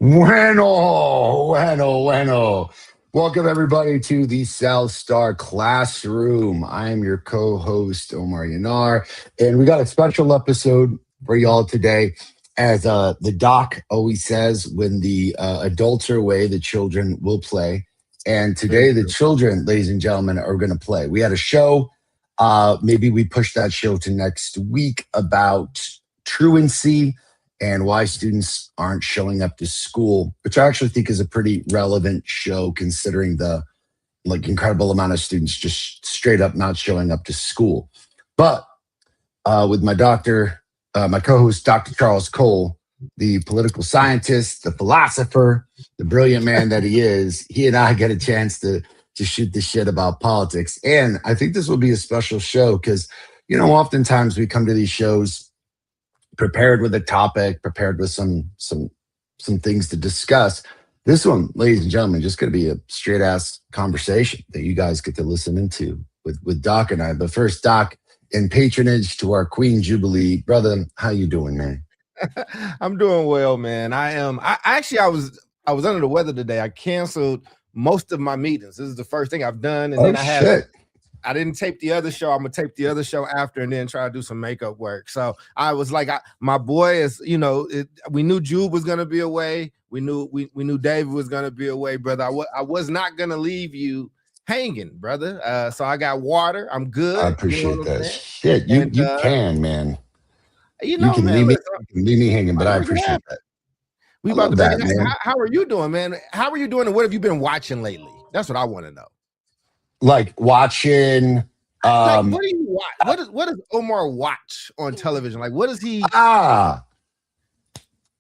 Bueno. Welcome, everybody, to the South Star Classroom. I am your co host, Omar Yanar, and we got a special episode for y'all today. As the doc always says, when the adults are away, the children will play. And today, the children, ladies and gentlemen, are going to play. We had a show. Maybe we push that show to next week about truancy and why students aren't showing up to school, which I actually think is a pretty relevant show considering the incredible amount of students just straight up not showing up to school. But with my co-host, Dr. Charles Cole, the political scientist, the philosopher, the brilliant man that he is, he and I get a chance to shoot the shit about politics. And I think this will be a special show because, oftentimes we come to these shows prepared with a topic, prepared with some things to discuss. This one, ladies and gentlemen, just going to be a straight ass conversation that you guys get to listen into with Doc and I. But first, Doc, in patronage to our Queen Jubilee, brother, how you doing, man? I'm doing well, man. I was under the weather today. I canceled most of my meetings. This is the first thing I've done, and I didn't tape the other show. I'm gonna tape the other show after, and then try to do some makeup work. So I was like, my boy is, we knew Jube was gonna be away. We knew David was gonna be away, brother. I was not gonna leave you hanging, brother. So I got water. I'm good. I appreciate that. Shit, you can, man. You can leave me hanging, but I appreciate that. We about to that, man. How are you doing, man? How are you doing, and what have you been watching lately? That's what I want to know. Like watching what do you watch? What does Omar watch on television? Like, what is he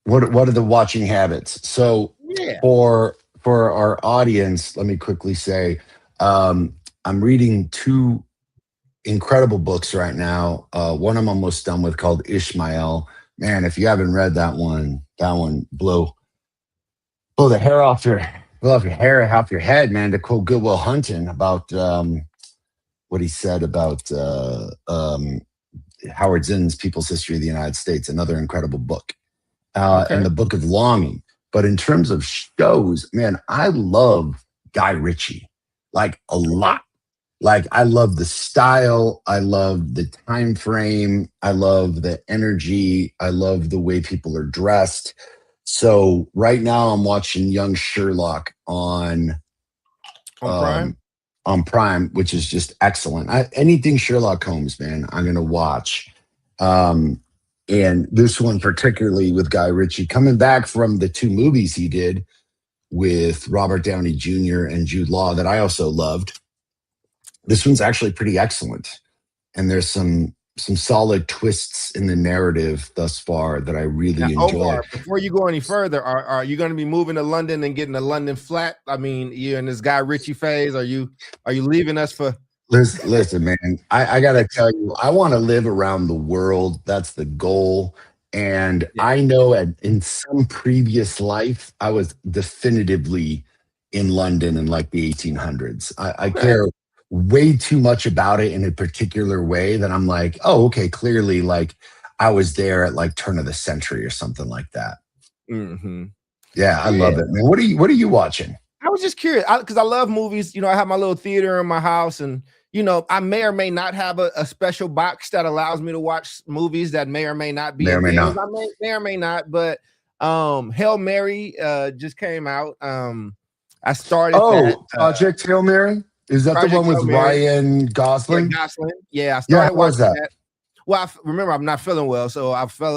what are the watching habits? So for our audience, let me quickly say I'm reading two incredible books right now. One I'm almost done with, called Ishmael. Man, if you haven't read that one blow the hair off your head, man, to quote Goodwill Hunting about what he said about Howard Zinn's People's History of the United States, another incredible book, and the Book of Longing. But in terms of shows, man, I love Guy Ritchie, like a lot. Like, I love the style, I love the time frame, I love the energy, I love the way people are dressed. So right now I'm watching Young Sherlock on Prime? On Prime, which is just excellent. Anything Sherlock Holmes, man, I'm going to watch. And this one particularly with Guy Ritchie, coming back from the two movies he did with Robert Downey Jr. and Jude Law that I also loved. This one's actually pretty excellent. And there's some solid twists in the narrative thus far that I really enjoy. Omar, before you go any further, are you going to be moving to London and getting a London flat? I mean, you're in this Guy Ritchie phase. Are you leaving us for? Listen, man, I got to tell you, I want to live around the world. That's the goal. And I know in some previous life, I was definitively in London in like the 1800s. I care way too much about it in a particular way that I'm like, oh, okay, clearly like I was there at like turn of the century or something like that. Mm-hmm. Yeah, I love it, man. What are you watching? I was just curious because I love movies. I have my little theater in my house, and I may or may not have a special box that allows me to watch movies that may or may not be. May or may not. I may or may not, but Hail Mary just came out. I started Project Hail Mary. Is that the one with Ryan Gosling? Yeah, I started watching that. Well, remember, I'm not feeling well, so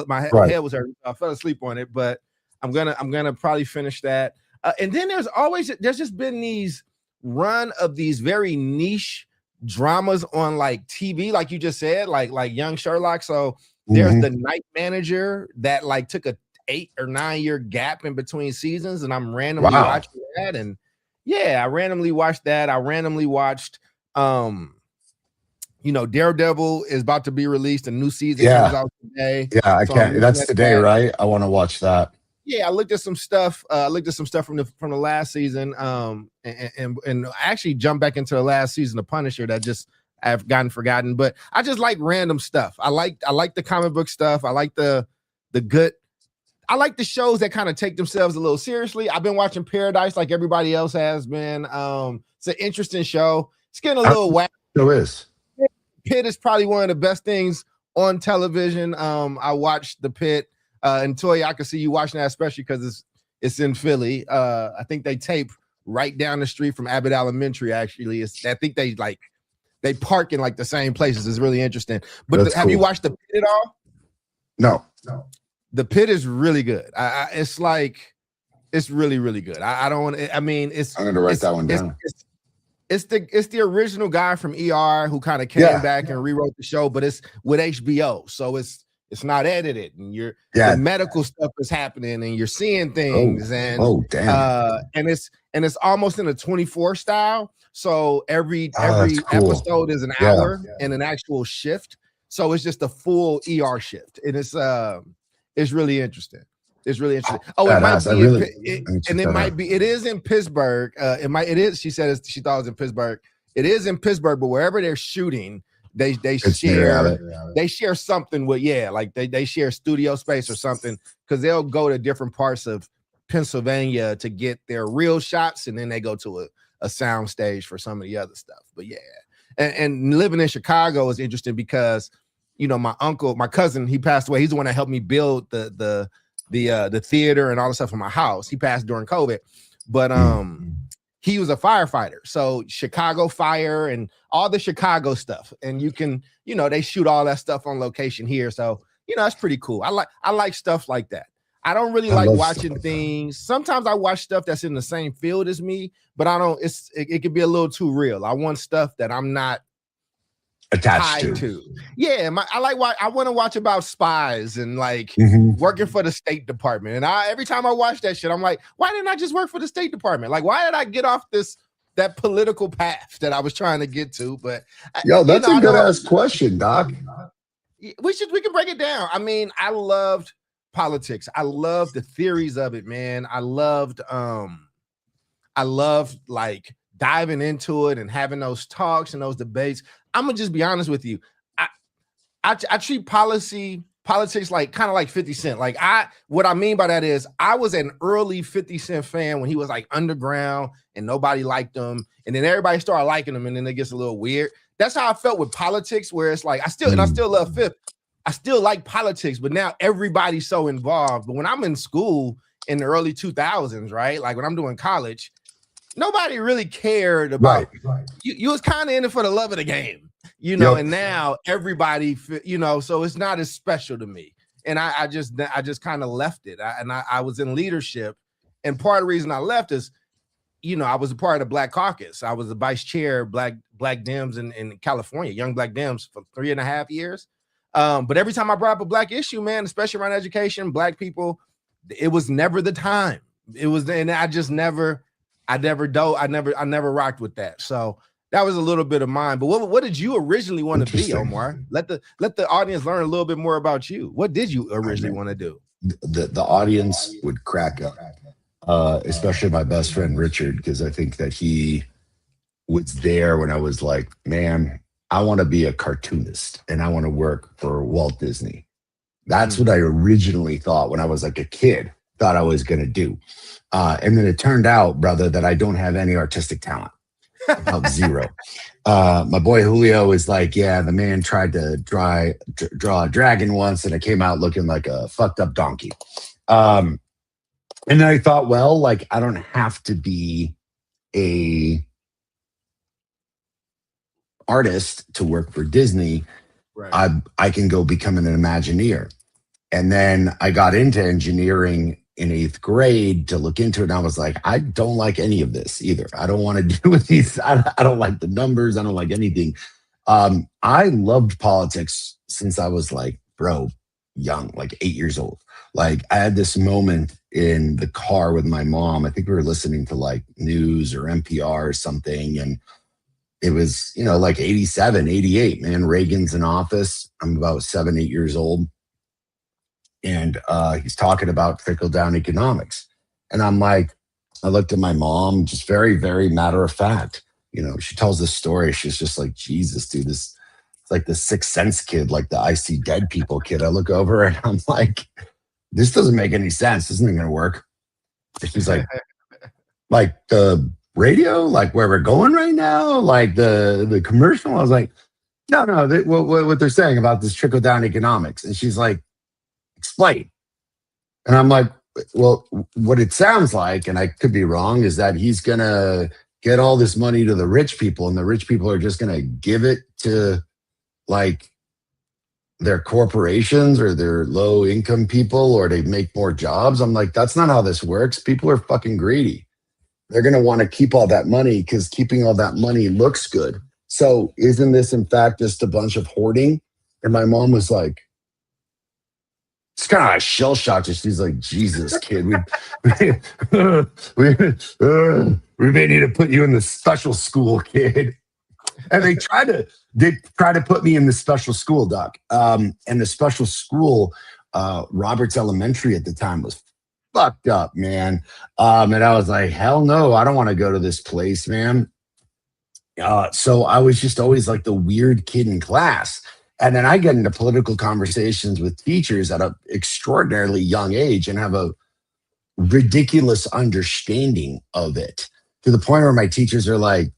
my head was hurt. I fell asleep on it, but I'm gonna probably finish that. And then there's just been these run of these very niche dramas on like TV, like you just said, like Young Sherlock. So there's The Night Manager that like took a 8 or 9 year gap in between seasons, and I'm randomly watching that. And I randomly watched that. I randomly watched Daredevil is about to be released. A new season comes out today. Yeah, I can't. That's today, right? I want to watch that. Yeah, I looked at some stuff. From the last season. And I actually jumped back into the last season of Punisher that just I've gotten forgotten. But I just like random stuff. I like the comic book stuff. I like the good. I like the shows that kind of take themselves a little seriously. I've been watching Paradise like everybody else has been. It's an interesting show. It's getting a little whack. It is. Pitt is probably one of the best things on television. I watched The Pitt, and Toy, I can see you watching that, especially because it's in Philly. I think they tape right down the street from Abbott Elementary. Actually, I think they park in like the same places. It's really interesting. But have you watched The Pitt at all? No. The Pitt is really good. It's really, really good. I don't want to. I mean, I'm going to write that one down. It's the original guy from ER who kind of came back and rewrote the show, but it's with HBO, so it's not edited, and the medical stuff is happening, and you're seeing things, and it's almost in a 24 style. So every episode is an hour and an actual shift. So it's just a full ER shift, and it's really interesting. It's really interesting. Oh, it might be. It is in Pittsburgh. She said she thought it was in Pittsburgh. It is in Pittsburgh, but wherever they're shooting, they share something with like they share studio space or something, because they'll go to different parts of Pennsylvania to get their real shots, and then they go to a sound stage for some of the other stuff. But and living in Chicago is interesting because my cousin, he passed away. He's the one that helped me build the theater and all the stuff in my house. He passed during COVID, but he was a firefighter. So Chicago Fire and all the Chicago stuff, and you can, they shoot all that stuff on location here. So that's pretty cool. I like stuff like that. I don't really like watching things. Sometimes I watch stuff that's in the same field as me, but I don't. It could be a little too real. I want stuff that I'm not attached to. Yeah, I want to watch about spies and working for the State Department. And every time I watch that shit, I'm like, why didn't I just work for the State Department? Like, why did I get off that political path that I was trying to get to? But that's a good ass question, Doc. We can break it down. I mean, I loved politics. I loved the theories of it, man. I loved diving into it and having those talks and those debates. I'm gonna just be honest with you. I treat politics like kind of like 50 Cent. What I mean by that is I was an early 50 Cent fan when he was underground and nobody liked him, and then everybody started liking him, and then it gets a little weird. That's how I felt with politics, where it's I still love Fifth. I still like politics, but now everybody's so involved. But when I'm in school in the early 2000s, right? Like when I'm doing college, nobody really cared about. Right. You was kind of in it for the love of the game, and now everybody, so it's not as special to me. And I just kind of left it. I was in leadership, and part of the reason I left is, I was a part of the Black Caucus. I was the vice chair of Black Dems in California, Young Black Dems, for 3.5 years. But every time I brought up a Black issue, man, especially around education, Black people, it was never the time. It was, and I never rocked with that. So that was a little bit of mine. But what did you originally want to be, Omar? Let the audience learn a little bit more about you. What did you originally want to do? The audience would crack up, especially my best friend Richard, because I think that he was there when I was like, man, I want to be a cartoonist and I want to work for Walt Disney. That's what I originally thought when I was like a kid, thought I was going to do. And then it turned out, brother, that I don't have any artistic talent. About zero. My boy Julio is like, yeah, the man tried to draw a dragon once and it came out looking like a fucked up donkey. And then I thought, well, I don't have to be a artist to work for Disney. Right. I can go become an Imagineer. And then I got into engineering in 8th grade to look into it. And I was like, I don't like any of this either. I don't want to do with these. I don't like the numbers. I don't like anything. I loved politics since I was young, 8 years old. I had this moment in the car with my mom. I think we were listening to news or NPR or something. And it was, 87, 88, man, Reagan's in office. I'm about 7, 8 years old. And he's talking about trickle-down economics. And I'm like, I looked at my mom, just very, very matter of fact. She tells this story. She's just like, Jesus, dude, this it's like the Sixth Sense kid, like the I See Dead People kid. I look over and I'm like, this doesn't make any sense. This isn't going to work. And she's like the radio, like where we're going right now, like the commercial. I was like, no, what they're saying about this trickle down economics. And she's like, explain. And I'm like, well, what it sounds like, and I could be wrong, is that he's going to get all this money to the rich people, and the rich people are just going to give it to like their corporations or their low income people, or they make more jobs. I'm like, that's not how this works. People are fucking greedy. They're going to want to keep all that money because keeping all that money looks good. So isn't this in fact just a bunch of hoarding? And my mom was like, it's kind of like shell shocked. She's like, Jesus, kid, we may need to put you in the special school, kid. And they try to put me in the special school, Doc. And the special school, Roberts Elementary at the time, was fucked up, man. And I was like, hell no, I don't want to go to this place, man. So I was just always like the weird kid in class. And then I get into political conversations with teachers at an extraordinarily young age and have a ridiculous understanding of it, to the point where my teachers are like,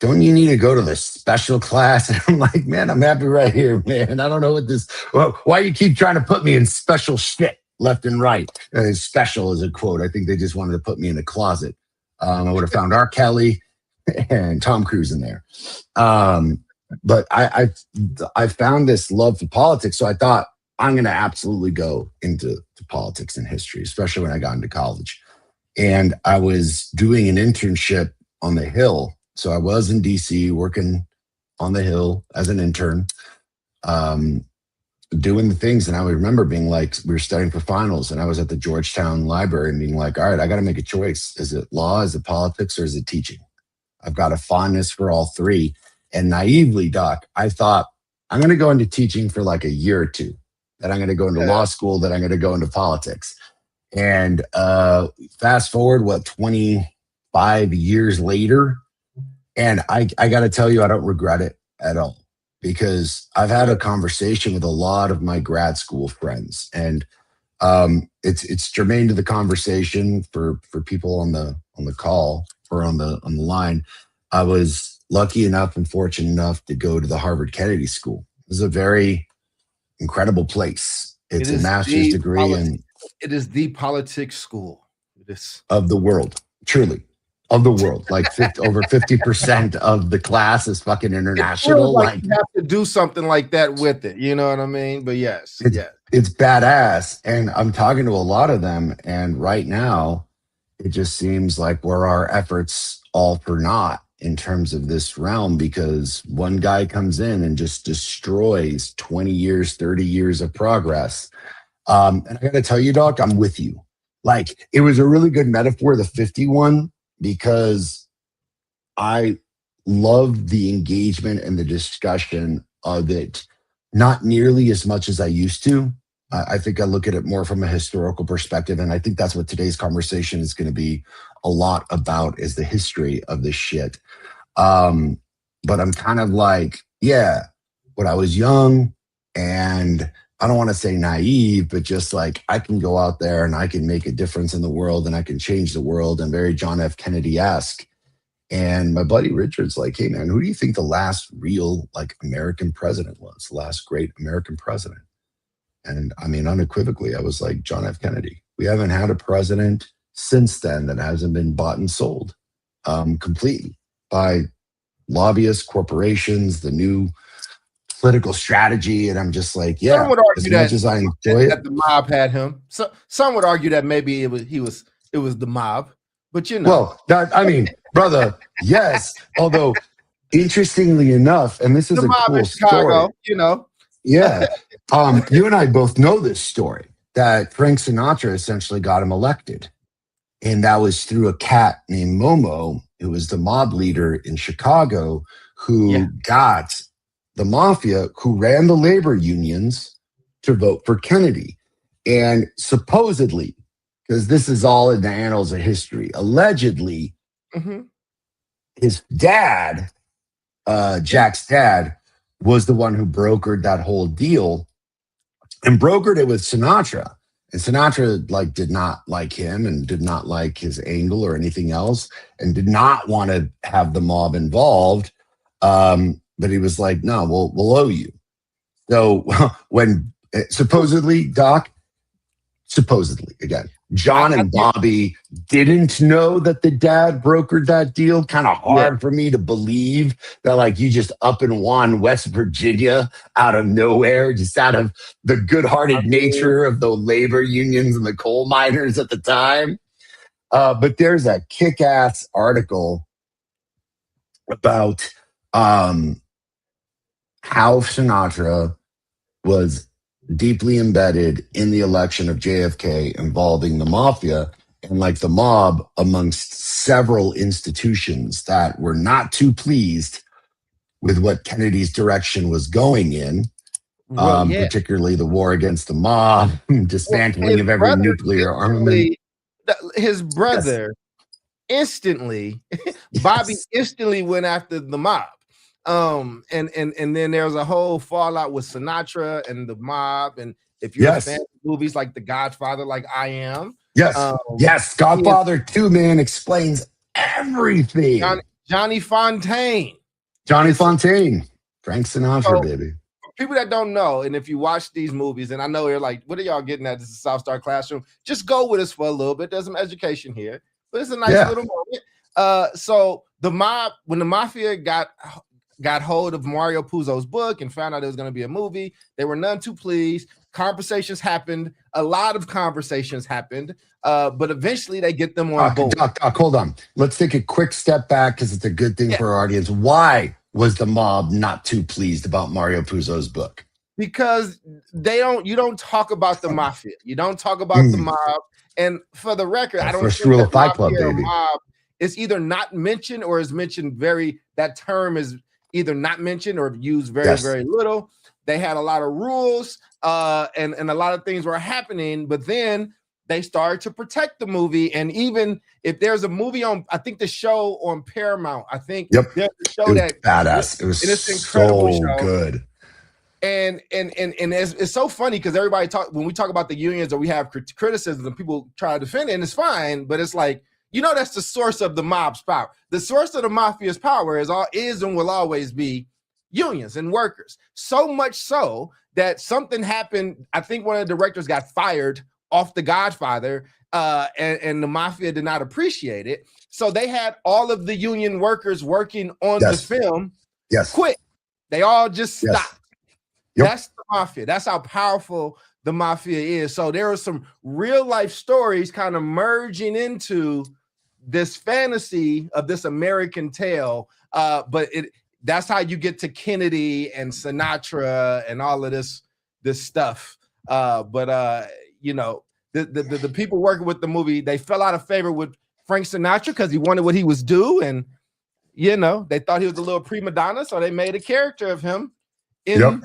don't you need to go to the special class? And I'm like, man, I'm happy right here, man. I don't know why you keep trying to put me in special shit left and right. Special is a quote. I think they just wanted to put me in a closet. I would have found R. Kelly and Tom Cruise in there. But I found this love for politics. So I thought, I'm going to absolutely go into politics and history, especially when I got into college. And I was doing an internship on the Hill. So I was in DC working on the Hill as an intern, doing the things. And I would remember being like, we were studying for finals, and I was at the Georgetown Library and being like, all right, I got to make a choice. Is it law? Is it politics? Or is it teaching? I've got a fondness for all three. And naively, Doc, I thought, I'm going to go into teaching for like a year or two. Then I'm going to go into law school. Then I'm going to go into politics. And fast forward, 25 years later, and I got to tell you, I don't regret it at all, because I've had a conversation with a lot of my grad school friends, and it's germane to the conversation for people on the call or on the line. I was lucky enough and fortunate enough to go to the Harvard Kennedy School. It was a very incredible place. It's a master's degree, and it is the politics school. It is of the world, truly. Of the world, like over 50% of the class is fucking international. Like you have to do something like that with it, you know what I mean? But yes, it's badass. And I'm talking to a lot of them, and right now, it just seems like we're our efforts all for naught in terms of this realm, because one guy comes in and just destroys 20 years, 30 years of progress. And I got to tell you, Doc, I'm with you. Like, it was a really good metaphor, the 51, because I love the engagement and the discussion of it, not nearly as much as I used to. I think I look at it more from a historical perspective, and I think that's what today's conversation is going to be a lot about, is the history of this shit. But I'm kind of like, yeah, when I was young, and I don't want to say naive, but just like, I can go out there and I can make a difference in the world, and I can change the world, and very John F. Kennedy-esque. And my buddy Richard's like, hey man, who do you think the last real like American president was? The last great American president? And I mean, unequivocally, I was like, John F. Kennedy. We haven't had a president since then that hasn't been bought and sold completely by lobbyists, corporations, the new political strategy. And I'm just like, yeah, some would argue as I enjoy that the mob had him. So some would argue that maybe it was the mob, but you know. Well, I mean, brother, yes. Although, interestingly enough, and this is the a mob cool in Chicago, story. you know. Yeah. You and I both know this story, that Frank Sinatra essentially got him elected. And that was through a cat named Momo, who was the mob leader in Chicago, who got the mafia, who ran the labor unions, to vote for Kennedy. And supposedly, because this is all in the annals of history, allegedly, his dad, Jack's dad, was the one who brokered that whole deal, and brokered it with Sinatra. And Sinatra like did not like him and did not like his angle or anything else, and did not want to have the mob involved. But he was like, no, we'll owe you. So when supposedly, Doc, supposedly again, John and Bobby didn't know that the dad brokered that deal. Kind of hard for me to believe that, like, you just up and won West Virginia out of nowhere, just out of the good-hearted nature of the labor unions and the coal miners at the time. But there's a kick-ass article about how Sinatra was deeply embedded in the election of JFK involving the mafia and like the mob amongst several institutions that were not too pleased with what Kennedy's direction was going in, particularly the war against the mob, dismantling of every nuclear armament. His brother instantly, Bobby instantly went after the mob. And then there was a whole fallout with Sinatra and the mob. And if you're a fan of movies like The Godfather, like I am, Godfather 2, man, explains everything. Johnny Fontane, Frank Sinatra, baby. For people that don't know, and if you watch these movies, and I know you're like, what are y'all getting at? This is South Star Classroom. Just go with us for a little bit. There's some education here, but it's a nice little moment. So the mob, when the mafia got hold of Mario Puzo's book and found out it was going to be a movie, they were none too pleased. Conversations happened. A lot of conversations happened, but eventually they get them on board. Doc, hold on. Let's take a quick step back because it's a good thing for our audience. Why was the mob not too pleased about Mario Puzo's book? Because you don't talk about the mafia. You don't talk about the mob. And for the record, I don't first rule of Fight Club, baby. Mob is either not mentioned or is mentioned that term is either not mentioned or used very, very little. They had a lot of rules and a lot of things were happening, but then they started to protect the movie. And even if there's a movie on, I think the show on Paramount, I think there's a show that badass. It was so good. And it's so funny because everybody when we talk about the unions or we have criticisms and people try to defend it, and it's fine, but it's like, that's the source of the mob's power. The source of the mafia's power is and will always be unions and workers. So much so that something happened. I think one of the directors got fired off The Godfather, and the mafia did not appreciate it. So they had all of the union workers working on the film quit. They all just stopped. That's the mafia. That's how powerful the mafia is. So there are some real life stories kind of merging into this fantasy of this American tale, but that's how you get to Kennedy and Sinatra and all of this stuff. The people working with the movie, they fell out of favor with Frank Sinatra because he wanted what he was due, and they thought he was a little prima donna, so they made a character of him in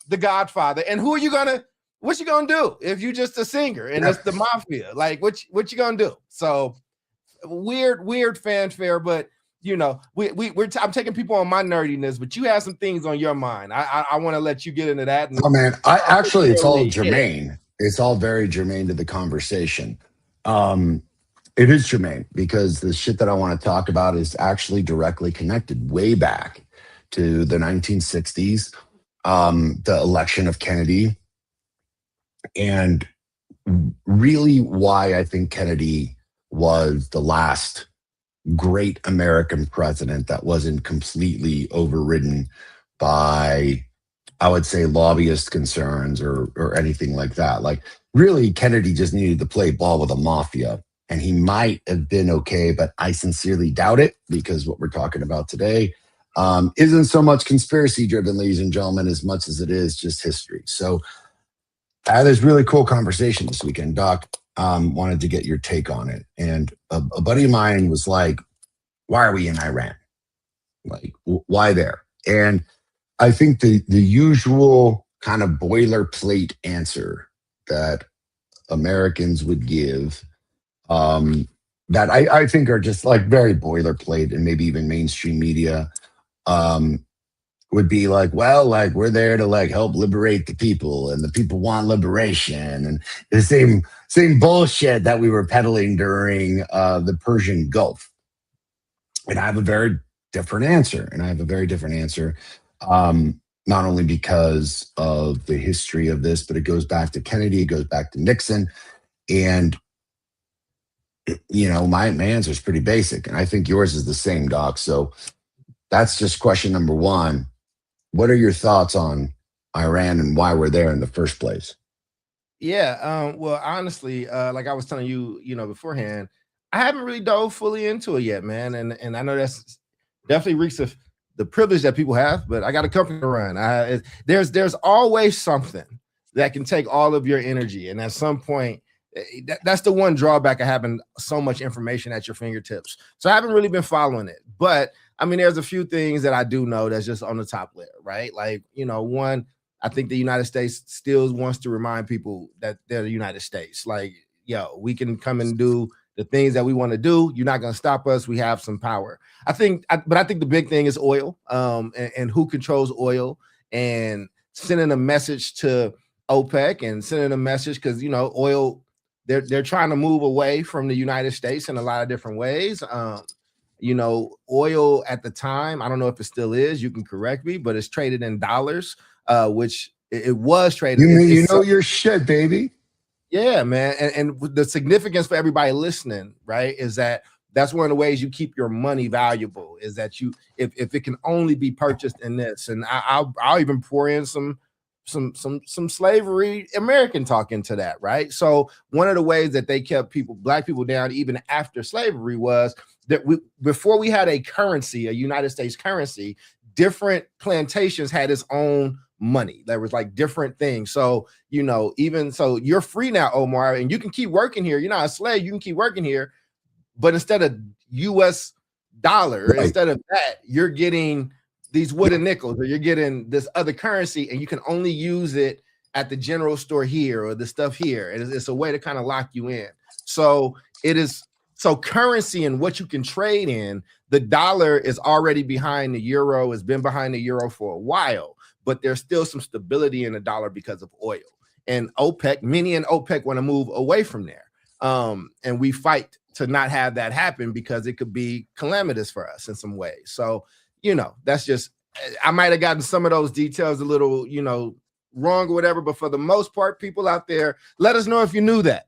The Godfather. And what you gonna do if you just a singer and it's the mafia? Like, what you gonna do? So weird fanfare, but I'm taking people on my nerdiness, but you have some things on your mind. I want to let you get into that. Oh man, it's all germane. It's all very germane to the conversation. It is germane because the shit that I want to talk about is actually directly connected way back to the 1960s, the election of Kennedy, and really why I think Kennedy was the last great American president that wasn't completely overridden by, I would say, lobbyist concerns or anything like that. Like, really, Kennedy just needed to play ball with the mafia, and he might have been okay, but I sincerely doubt it, because what we're talking about today isn't so much conspiracy driven, ladies and gentlemen, as much as it is just history. So I had this really cool conversation this weekend. Doc, wanted to get your take on it. And a buddy of mine was like, why are we in Iran? Like, why there? And I think the usual kind of boilerplate answer that Americans would give, that I think are just like very boilerplate and maybe even mainstream media, would be like, well, like we're there to like help liberate the people, and the people want liberation, and the same bullshit that we were peddling during the Persian Gulf. And I have a very different answer, not only because of the history of this, but it goes back to Kennedy, it goes back to Nixon, and my answer is pretty basic, and I think yours is the same, Doc. So that's just question number one. What are your thoughts on Iran and why we're there in the first place? Yeah. Well, honestly, like I was telling you, beforehand, I haven't really dove fully into it yet, man. And I know that's definitely reeks of the privilege that people have, but I got a company to run. There's always something that can take all of your energy, and at some point, that's the one drawback of having so much information at your fingertips. So I haven't really been following it, but I mean, there's a few things that I do know that's just on the top layer, right? Like, one, I think the United States still wants to remind people that they're the United States. Like, we can come and do the things that we want to do. You're not going to stop us. We have some power. But I think the big thing is oil, and who controls oil, and sending a message to OPEC and sending a message because, oil, they're trying to move away from the United States in a lot of different ways. Oil at the time, I don't know if it still is, you can correct me, but it's traded in dollars, which it was traded. You know your shit, baby. Yeah, man. And the significance for everybody listening, right, is that's one of the ways you keep your money valuable, is that if it can only be purchased in this. And I'll even pour in some slavery American talk into that, right? So one of the ways that they kept black people down even after slavery was that before we had a currency, a United States currency, different plantations had its own money. There was like different things. So, even so, you're free now, Omar, and you can keep working here. You're not a slave. You can keep working here, but instead of US dollar, right, instead of that, you're getting these wooden nickels, or you're getting this other currency, and you can only use it at the general store here or the stuff here. And it's a way to kind of lock you in. So currency and what you can trade in, the dollar is already behind the euro, has been behind the euro for a while, but there's still some stability in the dollar because of oil. And many in OPEC want to move away from there. And we fight to not have that happen because it could be calamitous for us in some ways. So, that's just, I might have gotten some of those details a little, wrong or whatever, but for the most part, people out there, let us know if you knew that.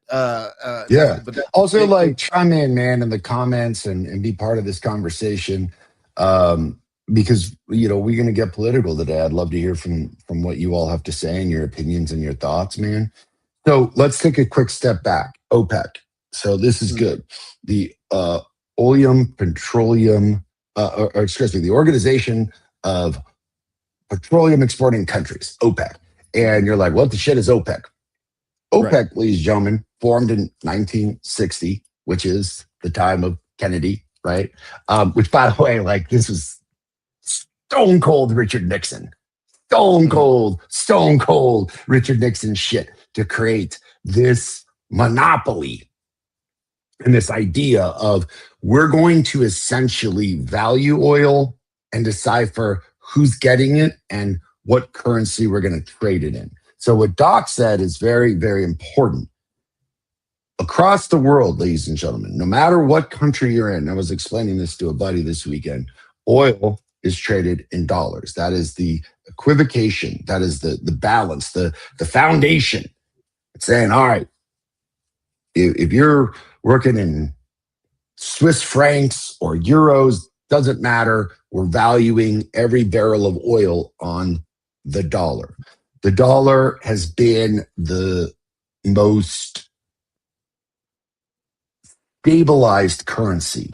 Yeah. But also, like, chime in, man, in the comments and be part of this conversation. Because, we're going to get political today. I'd love to hear from what you all have to say and your opinions and your thoughts, man. So let's take a quick step back. OPEC. So this is good. The the Organization of Petroleum Exporting Countries, OPEC. And you're like, what the shit is OPEC? OPEC, right, ladies and gentlemen, formed in 1960, which is the time of Kennedy, right? Which, by the way, like, this was stone cold Richard Nixon. Stone cold Richard Nixon shit to create this monopoly and this idea of we're going to essentially value oil and decipher who's getting it and what currency we're going to trade it in. So what Doc said is very, very important. Across the world, ladies and gentlemen, no matter what country you're in, I was explaining this to a buddy this weekend, oil is traded in dollars. That is the equivocation. That is the balance, the foundation. It's saying, all right, if you're working in Swiss francs or euros, doesn't matter. We're valuing every barrel of oil on the dollar. The dollar has been the most stabilized currency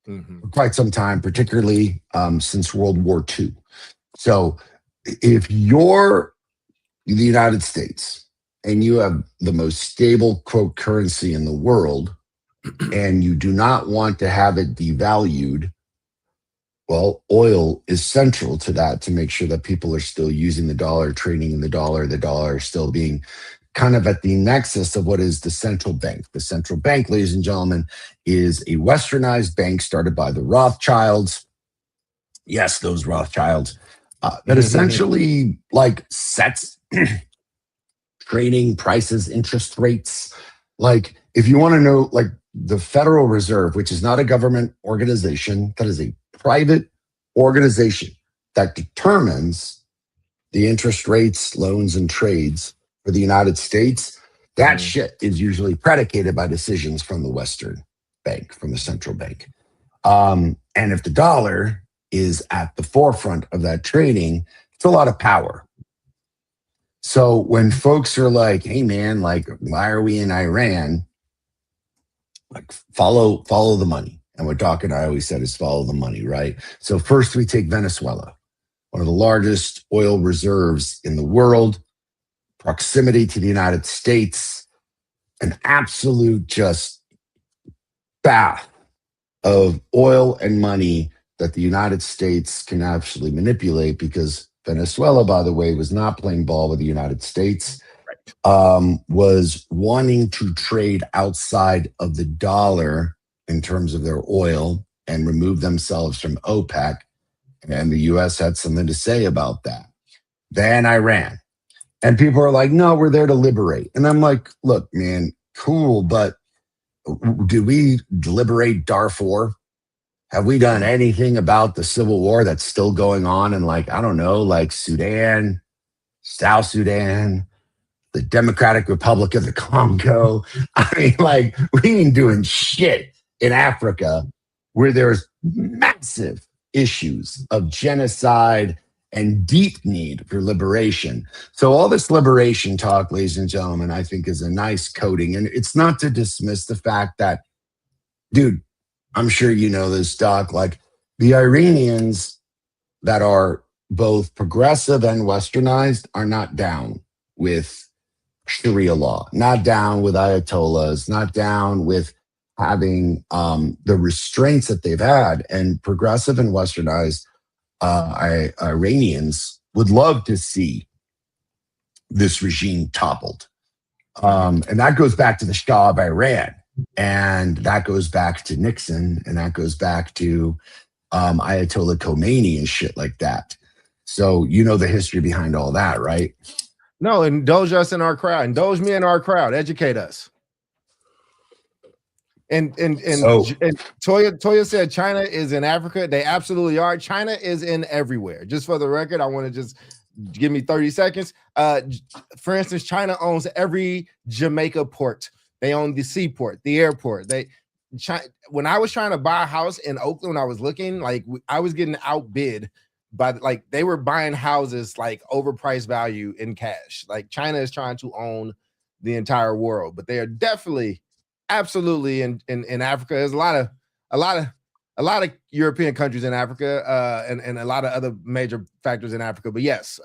for quite some time, particularly since World War II. So if you're the United States and you have the most stable, quote, currency in the world, and you do not want to have it devalued, well, oil is central to that, to make sure that people are still using the dollar, trading in the dollar still being kind of at the nexus of what is the central bank. The central bank, ladies and gentlemen, is a westernized bank started by the Rothschilds. Yes, those Rothschilds. that essentially like sets trading prices, interest rates. Like if you want to know, like the Federal Reserve, which is not a government organization, that is a private organization that determines the interest rates, loans, and trades for the United States. That shit is usually predicated by decisions from the Western bank, from the central bank. And if the dollar is at the forefront of that trading, it's a lot of power. So when folks are like, hey man, like, why are we in Iran? Like, follow the money. And what Doc and I always said is follow the money, right? So first we take Venezuela, one of the largest oil reserves in the world, proximity to the United States, an absolute just bath of oil and money that the United States can actually manipulate, because Venezuela, by the way, was not playing ball with the United States, was wanting to trade outside of the dollar in terms of their oil and remove themselves from OPEC. And the US had something to say about that. Then Iran. And people are like, no, we're there to liberate. And I'm like, look, man, cool, but did we liberate Darfur? Have we done anything about the civil war that's still going on in, like, I don't know, like Sudan, South Sudan, the Democratic Republic of the Congo? I mean, like, we ain't doing shit in Africa where there's massive issues of genocide and deep need for liberation. So all this liberation talk, ladies and gentlemen, I think is a nice coding. And it's not to dismiss the fact that, dude, I'm sure you know this, Doc, like the Iranians that are both progressive and westernized are not down with Sharia law, not down with Ayatollahs, not down with having the restraints that they've had. And progressive and westernized Iranians would love to see this regime toppled. And that goes back to the Shah of Iran. And that goes back to Nixon. And that goes back to Ayatollah Khomeini and shit like that. So you know the history behind all that, right? No, indulge us in our crowd. Indulge me in our crowd. Educate us. And Toya said China is in Africa. They absolutely are. China is in everywhere. Just for the record, I want to just give me 30 seconds. For instance, China owns every Jamaica port. They own the seaport, the airport. When I was trying to buy a house in Oakland, when I was looking, like I was getting outbid by, like, they were buying houses like overpriced value in cash. Like China is trying to own the entire world, but they are definitely absolutely in Africa. There's a lot of European countries in Africa, and a lot of other major factors in Africa. But yes,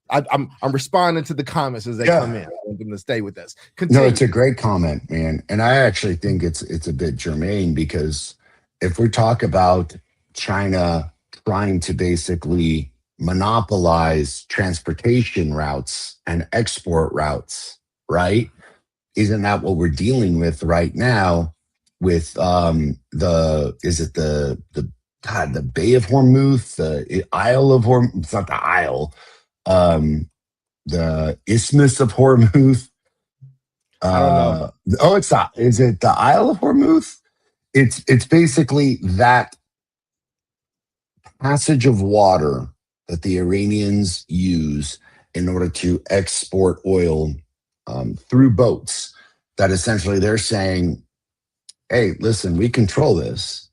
I'm responding to the comments as they come in. I want them to stay with us. Continue. No, it's a great comment, man, and I actually think it's a bit germane, because if we talk about China trying to basically monopolize transportation routes and export routes, right? Isn't that what we're dealing with right now with the Bay of Hormuz, the Isle of Hormuz? It's not the Isle, the Isthmus of Hormuz. I don't know. Oh, it's not. Is it the Isle of Hormuz? It's basically that passage of water that the Iranians use in order to export oil through boats, that essentially they're saying, hey, listen, we control this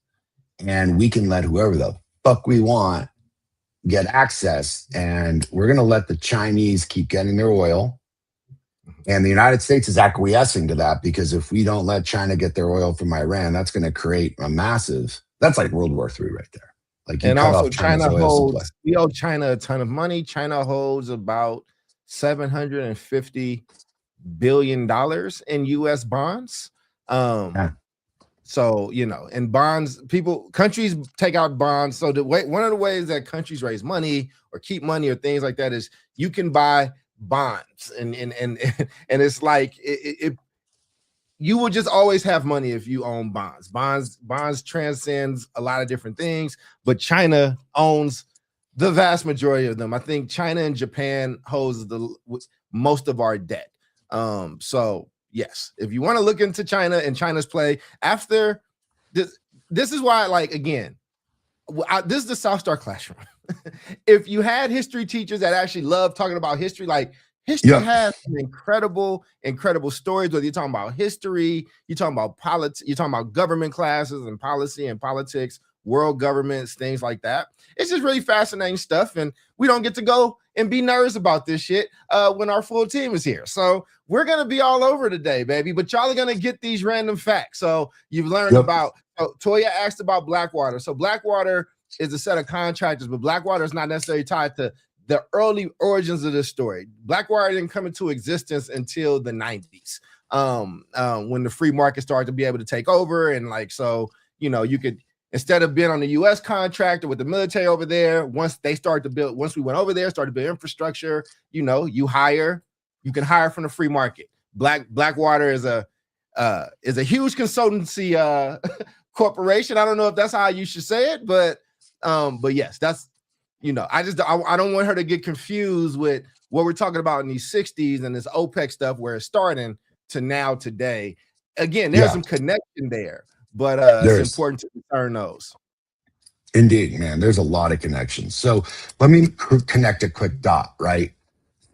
and we can let whoever the fuck we want get access, and we're going to let the Chinese keep getting their oil. And the United States is acquiescing to that, because if we don't let China get their oil from Iran, that's going to create a massive, that's like World War III right there. Like, and also China holds, we owe China a ton of money. China holds about $750 billion in US bonds. So, you know, and bonds, countries take out bonds. So one of the ways that countries raise money or keep money or things like that is you can buy bonds, and it's like you will just always have money if you own bonds. Bonds transcends a lot of different things, but China owns The vast majority of them. I think China and Japan holds most of our debt. So yes, if you want to look into China and China's play after this is why, like, again, this is the South Star Classroom. If you had history teachers that actually love talking about history, like history has some incredible stories, whether you're talking about history, you're talking about politics, you're talking about government classes and policy and politics, world governments, things like that. It's just really fascinating stuff. And we don't get to go and be nerds about this shit when our full team is here. So we're going to be all over today, baby. But y'all are going to get these random facts. So you've learned about, Toya asked about Blackwater. So Blackwater is a set of contractors, but Blackwater is not necessarily tied to the early origins of this story. Blackwater didn't come into existence until the 90s, when the free market started to be able to take over. And like, so, you know, you could, instead of being on the U.S. contract or with the military over there, once we went over there, started to build infrastructure, you know, you can hire from the free market. Blackwater is a huge consultancy corporation. I don't know if that's how you should say it, but yes, that's, you know, I don't want her to get confused with what we're talking about in these 60s and this OPEC stuff where it's starting to now today. Again, there's some connection there, but it's important to discern those. Indeed, man. There's a lot of connections. So let me connect a quick dot, right?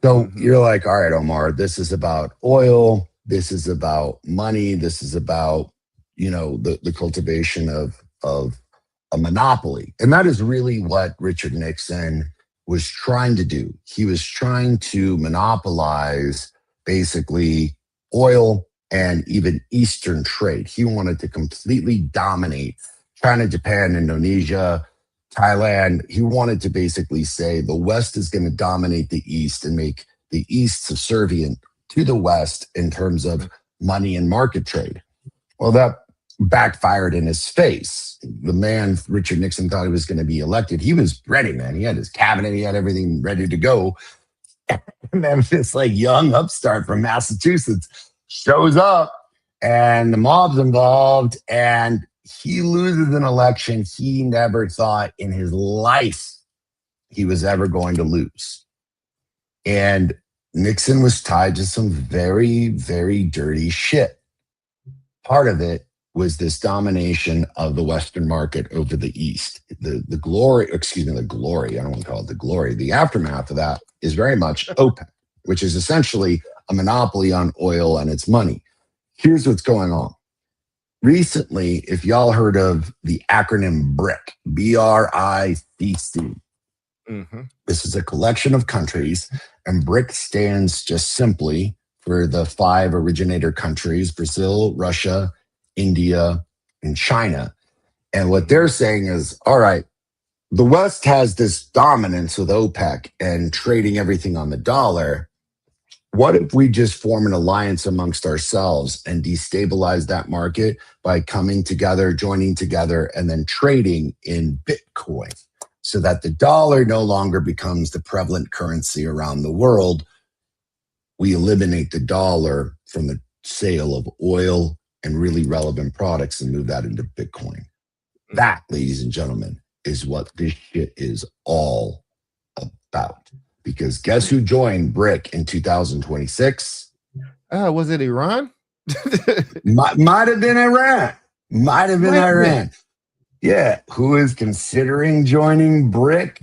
So you're like, all right, Omar, this is about oil. This is about money. This is about, you know, the cultivation of a monopoly. And that is really what Richard Nixon was trying to do. He was trying to monopolize basically oil and even Eastern trade. He wanted to completely dominate China, Japan, Indonesia, Thailand. He wanted to basically say the West is going to dominate the East and make the East subservient to the West in terms of money and market trade. Well, that backfired in his face. The man, Richard Nixon, thought he was going to be elected. He was ready, man. He had his cabinet. He had everything ready to go. And then this like young upstart from Massachusetts shows up and the mob's involved and he loses an election he never thought in his life he was ever going to lose. And Nixon was tied to some very, very dirty shit. Part of it was this domination of the Western market over the East. The glory, I don't want to call it the glory. The aftermath of that is very much OPEC, which is essentially a monopoly on oil and its money. Here's what's going on. Recently, if y'all heard of the acronym BRIC, B-R-I-C-C, this is a collection of countries, and BRIC stands just simply for the 5 originator countries, Brazil, Russia, India, and China. And what they're saying is, all right, the West has this dominance with OPEC and trading everything on the dollar. What if we just form an alliance amongst ourselves and destabilize that market by coming together, joining together, and then trading in Bitcoin so that the dollar no longer becomes the prevalent currency around the world? We eliminate the dollar from the sale of oil and really relevant products and move that into Bitcoin. That, ladies and gentlemen, is what this shit is all about. Because guess who joined BRIC in 2026? Was it Iran? Might have been Iran. Might have been Iran. Yeah. Who is considering joining BRIC?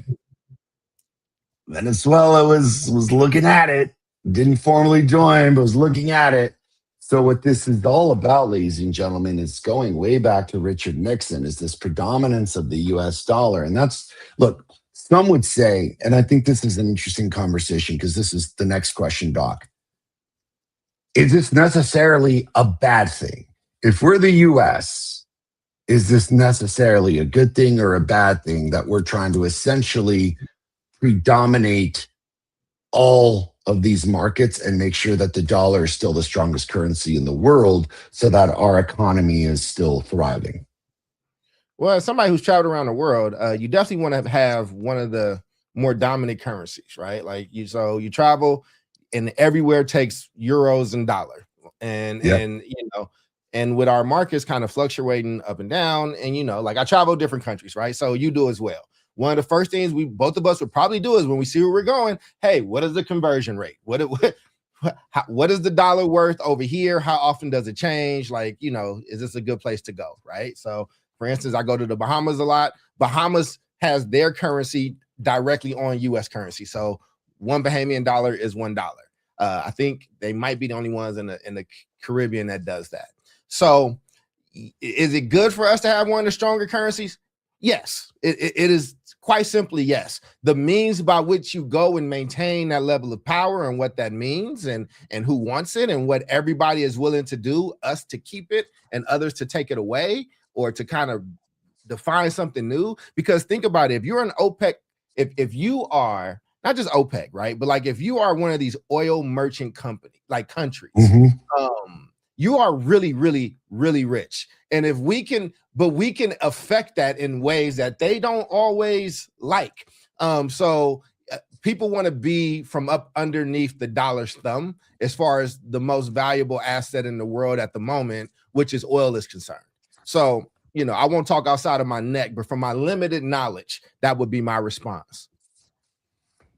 Venezuela was looking at it. Didn't formally join, but was looking at it. So what this is all about, ladies and gentlemen, is going way back to Richard Nixon, is this predominance of the US dollar. And that's, look, some would say, and I think this is an interesting conversation because this is the next question, Doc. Is this necessarily a bad thing? If we're the US, is this necessarily a good thing or a bad thing that we're trying to essentially predominate all of these markets and make sure that the dollar is still the strongest currency in the world so that our economy is still thriving? Well, as somebody who's traveled around the world, you definitely want to have one of the more dominant currencies, right? Like you travel and everywhere takes euros and dollar. And you know, and with our markets kind of fluctuating up and down, and you know, like I travel different countries, right? So you do as well. one of the first things both of us would probably do is when we see where we're going, hey, what is the conversion rate? What is the dollar worth over here? How often does it change? Like, is this a good place to go? Right. So for instance, I go to the Bahamas a lot. Bahamas has their currency directly on US currency. So one Bahamian dollar is $1. I think they might be the only ones in the Caribbean that does that. So is it good for us to have one of the stronger currencies? Yes, it is quite simply yes. The means by which you go and maintain that level of power and what that means and who wants it and what everybody is willing to do, us to keep it and others to take it away or to kind of define something new. Because think about it, if you're an OPEC, if you are not just OPEC, right? But like if you are one of these oil merchant countries, you are really, really, really rich. And if we can affect that in ways that they don't always like. So people want to be from up underneath the dollar's thumb as far as the most valuable asset in the world at the moment, which is oil is concerned. So, I won't talk outside of my neck, but from my limited knowledge, that would be my response.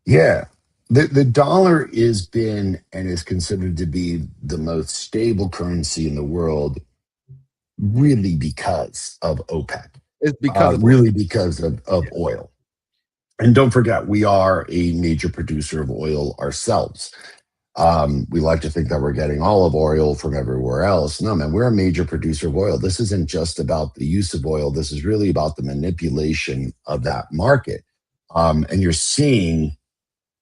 Yeah. The dollar is been and is considered to be the most stable currency in the world, really because of OPEC. It's because because of oil. And don't forget, we are a major producer of oil ourselves. We like to think that we're getting olive oil from everywhere else. No, man, we're a major producer of oil. This isn't just about the use of oil. This is really about the manipulation of that market. And you're seeing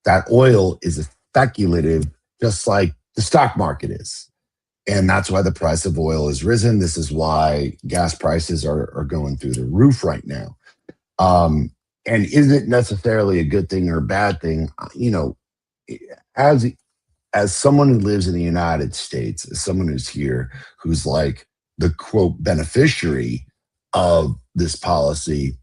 that oil is speculative, just like the stock market is. And that's why the price of oil has risen. This is why gas prices are going through the roof right now. And is it necessarily a good thing or a bad thing? As someone who lives in the United States, as someone who's here, who's like the quote beneficiary of this policy,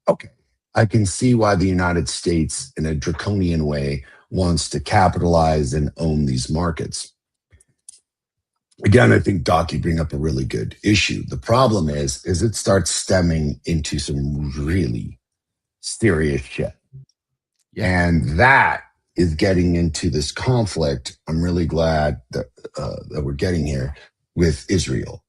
okay, I can see why the United States, in a draconian way, wants to capitalize and own these markets. Again, I think, Doc, you bring up a really good issue. The problem is it starts stemming into some really serious shit. Yeah. And that is getting into this conflict. I'm really glad that we're getting here with Israel,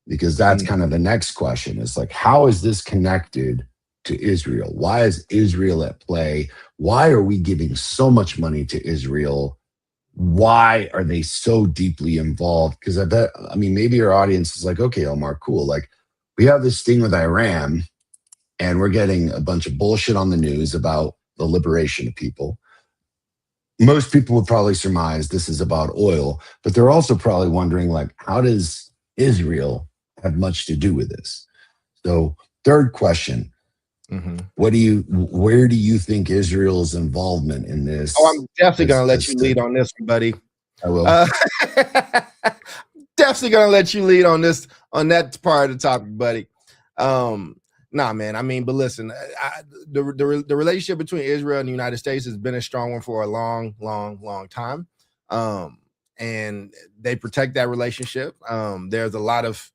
because that's kind of the next question is like, how is this connected to Israel? Why is Israel at play? Why are we giving so much money to Israel? Why are they so deeply involved? Because maybe your audience is like, okay, Omar, cool. Like, we have this thing with Iran and we're getting a bunch of bullshit on the news about the liberation of people. Most people would probably surmise this is about oil, but they're also probably wondering, like, how does Israel have much to do with this? So, third question. Where do you think Israel's involvement in this? Oh, I'm definitely going to let you lead on this one, buddy. I will. Definitely going to let you lead on that part of the topic, buddy. Nah, man. I mean, but listen, the relationship between Israel and the United States has been a strong one for a long, long, long time. And they protect that relationship. There's a lot of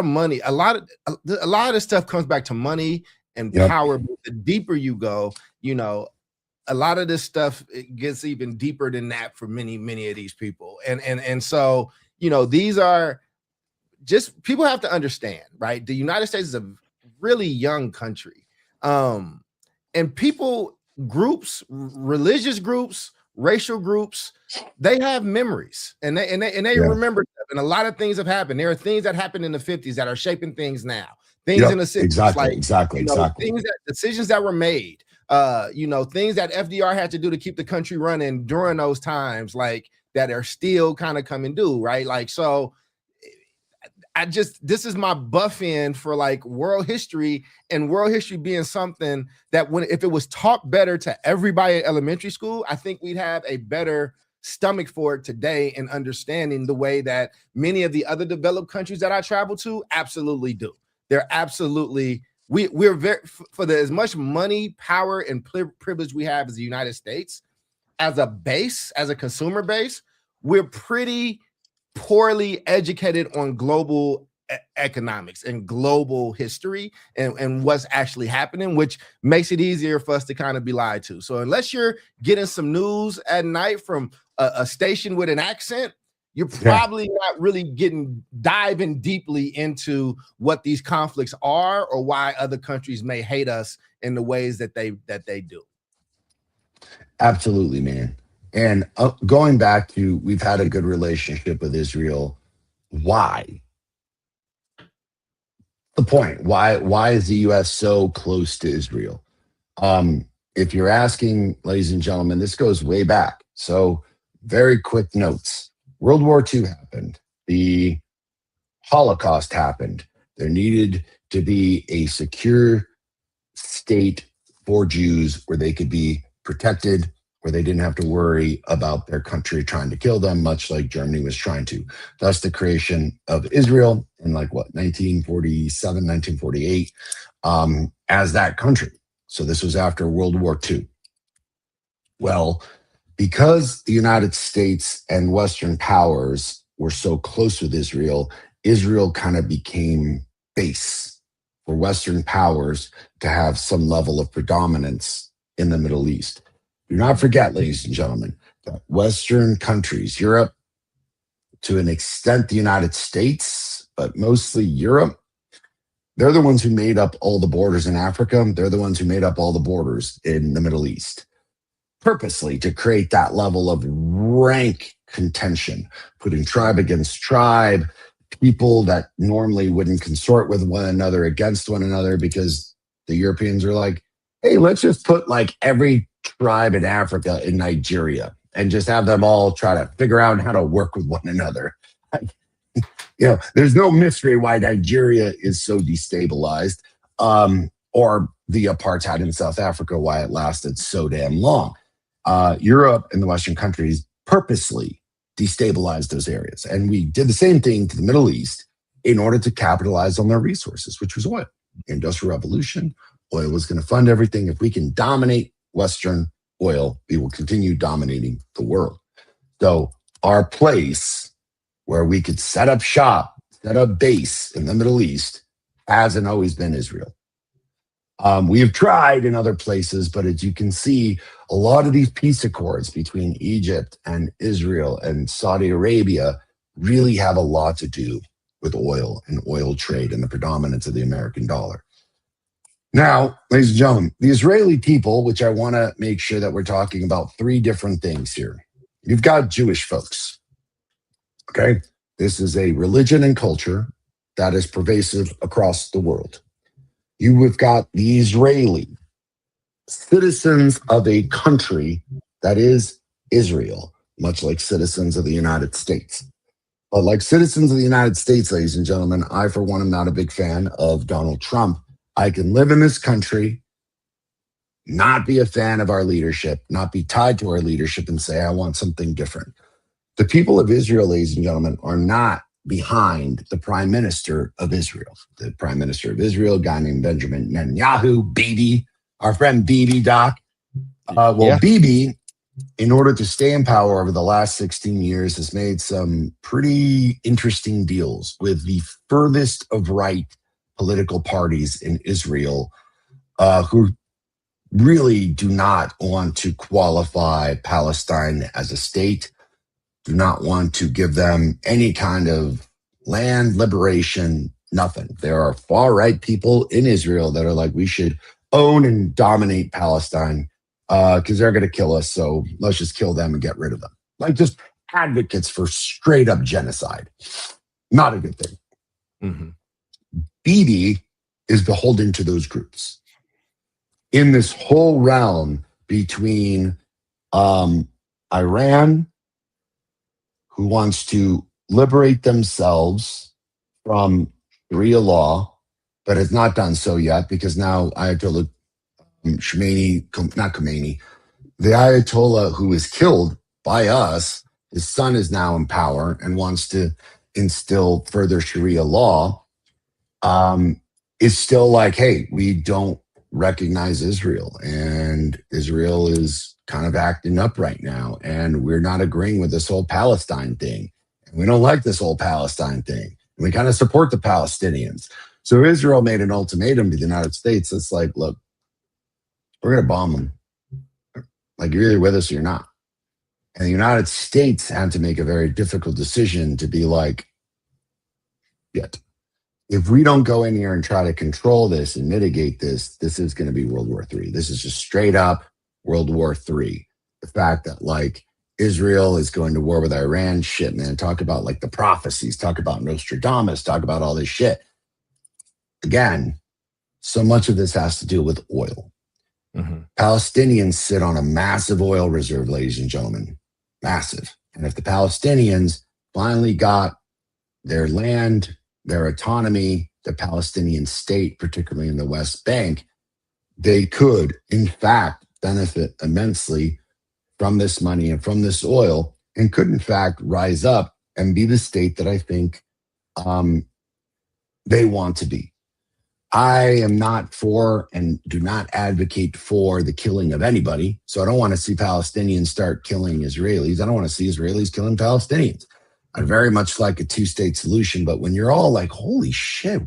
money. A lot of this stuff comes back to money and power. But the deeper you go, a lot of this stuff, it gets even deeper than that for many, many of these people. And so, these are just, people have to understand, right? The United States is a really young country. And people, groups, religious groups, racial groups, they have memories and they remember stuff. And a lot of things have happened. There are things that happened in the 50s that are shaping things now. Things in the 60s, exactly. Decisions that were made, things that FDR had to do to keep the country running during those times, like, that are still kind of coming due, right? Like, so this is my buff in for like world history, and world history being something that if it was taught better to everybody at elementary school, I think we'd have a better stomach for it today and understanding the way that many of the other developed countries that I travel to absolutely do. They're absolutely, we're very, for as much money, power, and privilege we have as the United States, as a base, as a consumer base, we're pretty poorly educated on global economics and global history and what's actually happening, which makes it easier for us to kind of be lied to. So unless you're getting some news at night from a station with an accent, you're probably not really diving deeply into what these conflicts are or why other countries may hate us in the ways that they do. Absolutely, man. And going back to, we've had a good relationship with Israel. Why? The point. Why is the U.S. so close to Israel? If you're asking, ladies and gentlemen, this goes way back. So very quick notes. World War II happened. The Holocaust happened. There needed to be a secure state for Jews where they could be protected, where they didn't have to worry about their country trying to kill them, much like Germany was trying to. Thus the creation of Israel in 1947, 1948, as that country. So this was after World War II. Well, because the United States and Western powers were so close with Israel, Israel kind of became base for Western powers to have some level of predominance in the Middle East. Do not forget, ladies and gentlemen, that Western countries, Europe, to an extent the United States, but mostly Europe, they're the ones who made up all the borders in Africa. They're the ones who made up all the borders in the Middle East, purposely to create that level of rank contention, putting tribe against tribe, people that normally wouldn't consort with one another against one another, because the Europeans are like, hey, let's just put every tribe in Africa in Nigeria and just have them all try to figure out how to work with one another. There's no mystery why Nigeria is so destabilized, or the apartheid in South Africa, why it lasted so damn long. Europe and the Western countries purposely destabilized those areas. And we did the same thing to the Middle East in order to capitalize on their resources, which was oil. Industrial revolution, oil was going to fund everything. If we can dominate Western oil, we will continue dominating the world. So our place where we could set up shop, set up base in the Middle East hasn't always been Israel. We have tried in other places, but as you can see, a lot of these peace accords between Egypt and Israel and Saudi Arabia really have a lot to do with oil and oil trade and the predominance of the American dollar. Now, ladies and gentlemen, the Israeli people, which I want to make sure that we're talking about three different things here. You've got Jewish folks, okay? This is a religion and culture that is pervasive across the world. You have got the Israeli citizens of a country that is Israel, much like citizens of the United States. But like citizens of the United States, ladies and gentlemen, I, for one, am not a big fan of Donald Trump. I can live in this country, not be a fan of our leadership, not be tied to our leadership and say, I want something different. The people of Israel, ladies and gentlemen, are not behind the prime minister of Israel. The prime minister of Israel, a guy named Benjamin Netanyahu, Bibi, our friend Bibi, Doc. Bibi, in order to stay in power over the last 16 years, has made some pretty interesting deals with the furthest of right political parties in Israel, who really do not want to qualify Palestine as a state, do not want to give them any kind of land liberation, nothing. There are far-right people in Israel that are like, we should own and dominate Palestine because they're going to kill us, so let's just kill them and get rid of them. Like just advocates for straight-up genocide. Not a good thing. Mm-hmm. Bibi is beholden to those groups. In this whole realm between Iran, who wants to liberate themselves from Sharia law, but has not done so yet because now Ayatollah Khomeini, the Ayatollah who was killed by us, his son is now in power and wants to instill further Sharia law, is still like, hey, we don't recognize Israel, and Israel is kind of acting up right now, and we're not agreeing with this whole Palestine thing. We don't like this whole Palestine thing. We kind of support the Palestinians. So Israel made an ultimatum to the United States. It's like, look, we're going to bomb them. Like, you're either with us or you're not. And the United States had to make a very difficult decision to be like, yet, if we don't go in here and try to control this and mitigate this, this is going to be World War III. This is just straight up World War III. The fact that like Israel is going to war with Iran, shit, man. Talk about like the prophecies, talk about Nostradamus, talk about all this shit. Again, so much of this has to do with oil. Mm-hmm. Palestinians sit on a massive oil reserve, ladies and gentlemen. Massive. And if the Palestinians finally got their land, their autonomy, the Palestinian state, particularly in the West Bank, they could, in fact, benefit immensely from this money and from this oil, and could, in fact, rise up and be the state that I think they want to be. I am not for and do not advocate for the killing of anybody. So I don't want to see Palestinians start killing Israelis. I don't want to see Israelis killing Palestinians. I'd very much like a two-state solution. But when you're all like, holy shit,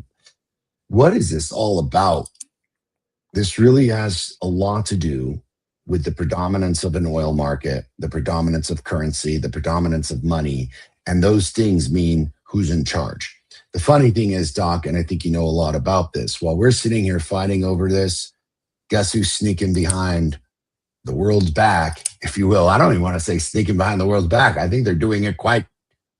what is this all about? This really has a lot to do with the predominance of an oil market, the predominance of currency, the predominance of money. And those things mean who's in charge. The funny thing is, Doc, and I think you know a lot about this, while we're sitting here fighting over this, guess who's sneaking behind the world's back, if you will? I don't even want to say sneaking behind the world's back. I think they're doing it quite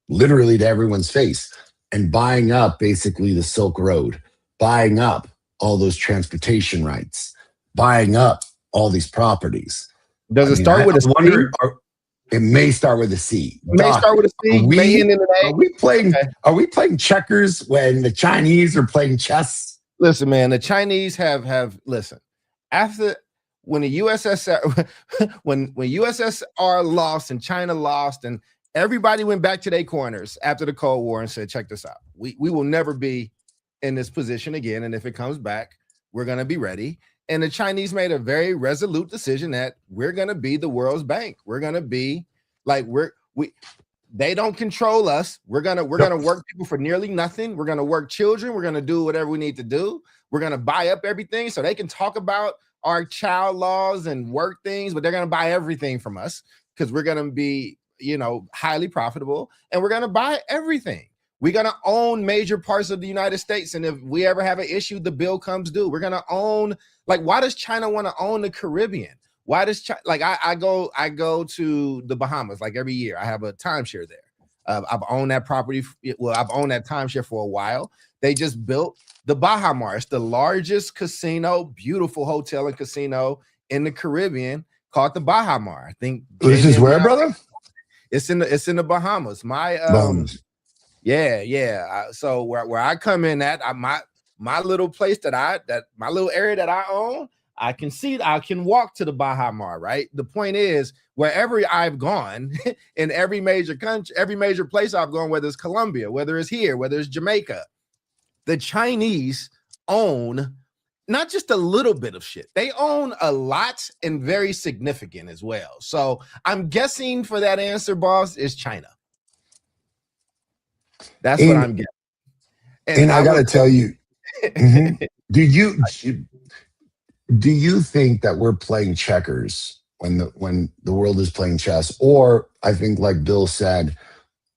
literally to everyone's face and buying up basically the Silk Road, buying up all those transportation rights, buying up all these properties. Does it start with a C? It may start with a C. It may start with a C. May end in an A. Are we playing checkers when the Chinese are playing chess? Listen, man, the Chinese have listen. After when the USSR when USSR lost and China lost and everybody went back to their corners after the Cold War and said, check this out. We will never be in this position again. And if it comes back, we're going to be ready. And the Chinese made a very resolute decision that we're going to be the world's bank. We're going to be like, they don't control us. We're going to work people for nearly nothing. We're going to work children. We're going to do whatever we need to do. We're going to buy up everything so they can talk about our child laws and work things, but they're going to buy everything from us because we're going to be, highly profitable, and we're going to buy everything. We're going to own major parts of the United States. And if we ever have an issue, the bill comes due. We're going to own, like, why does China want to own the Caribbean? Why does China, like, I go to the Bahamas, like every year. I have a timeshare there. I've owned that property. Well, I've owned that timeshare for a while. They just built the Baha Mar. It's the largest casino, beautiful hotel and casino in the Caribbean called the Baha Mar. I think. This is where, brother? It's in the Bahamas. Bahamas. Yeah. So where I come in at, my little place my little area that I own, I can walk to the Baha Mar, right? The point is, wherever I've gone in every major country, every major place I've gone, whether it's Colombia, whether it's here, whether it's Jamaica, the Chinese own not just a little bit of shit. They own a lot and very significant as well. So I'm guessing for that answer, boss, is China. That's what I'm guessing. And I got to tell you, mm-hmm. do you think that we're playing checkers when the world is playing chess? Or I think, like Bill said,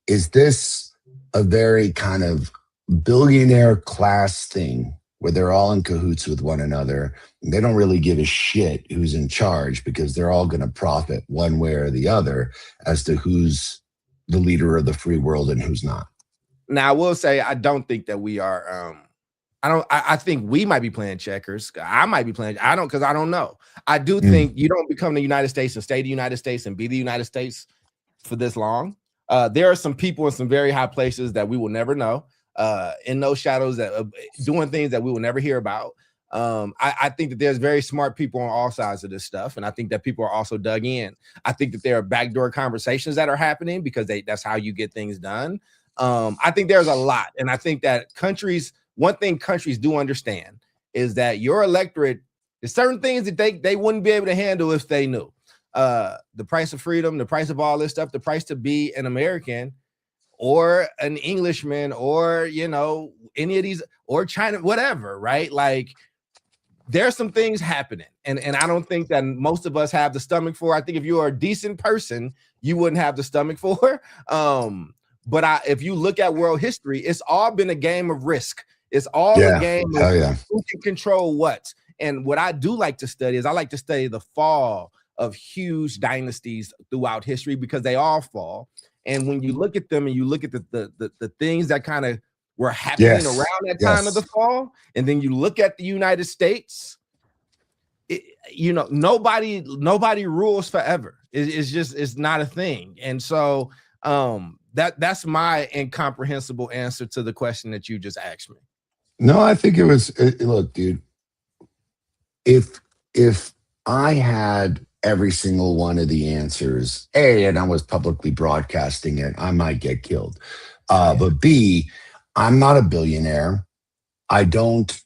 is this a very kind of billionaire class thing where they're all in cahoots with one another and they don't really give a shit who's in charge because they're all going to profit one way or the other as to who's the leader of the free world and who's not? Now, I will say, I don't think that we are, I think we might be playing checkers. I might be playing, because I don't know. I do think you don't become the United States and stay the United States and be the United States for this long. There are some people in some very high places that we will never know, in those shadows that doing things that we will never hear about. I think that there's very smart people on all sides of this stuff. And I think that people are also dug in. I think that there are backdoor conversations that are happening because that's how you get things done. I think there's a lot. And I think that one thing countries do understand is that your electorate, there's certain things that they wouldn't be able to handle if they knew. The price of freedom, the price of all this stuff, the price to be an American or an Englishman, or, you know, any of these, or China, whatever, right? Like, there's some things happening, and I don't think that most of us have the stomach for. I think if you are a decent person, you wouldn't have the stomach for. But if you look at world history, it's all been a game of risk. It's all a game of who can control what. And what I do like to study is I like to study the fall of huge dynasties throughout history, because they all fall. And when you look at them and you look at the things that kind of were happening around that time of the fall, and then you look at the United States, you know, nobody rules forever. It's not a thing. And so that's my incomprehensible answer to the question that you just asked me. No, I think it was, look, dude, if I had every single one of the answers, A, and I was publicly broadcasting it, I might get killed. But B, I'm not a billionaire. I don't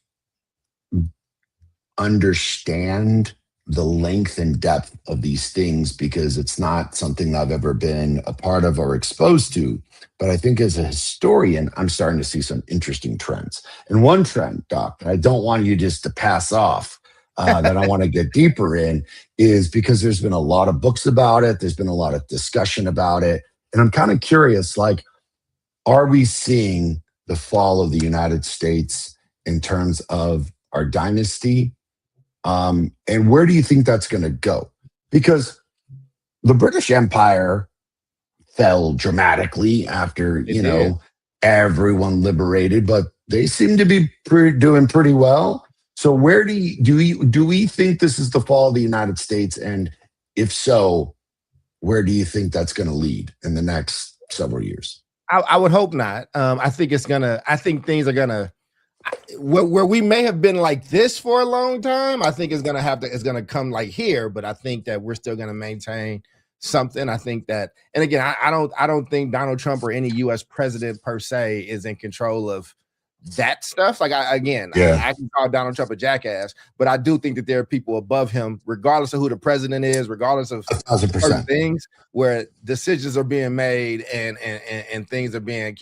understand the length and depth of these things because it's not something I've ever been a part of or exposed to. But I think as a historian, I'm starting to see some interesting trends. And one trend, Doc, I don't want you just to pass off, that I want to get deeper in, is because there's been a lot of books about it. There's been a lot of discussion about it. And I'm kind of curious, like, are we seeing the fall of the United States in terms of our dynasty? And where do you think that's going to go? Because the British Empire fell dramatically after, everyone liberated, but they seem to be doing pretty well. So where do we think this is the fall of the United States? And if so, where do you think that's going to lead in the next several years? I would hope not. I think things are gonna, where we may have been like this for a long time, I think it's gonna come like here, but I think that we're still gonna maintain something. I think that, and again, I don't think Donald Trump or any US president per se is in control of that stuff. Like, I can call Donald Trump a jackass, but I do think that there are people above him, regardless of who the president is, regardless of certain things, where decisions are being made and things are being,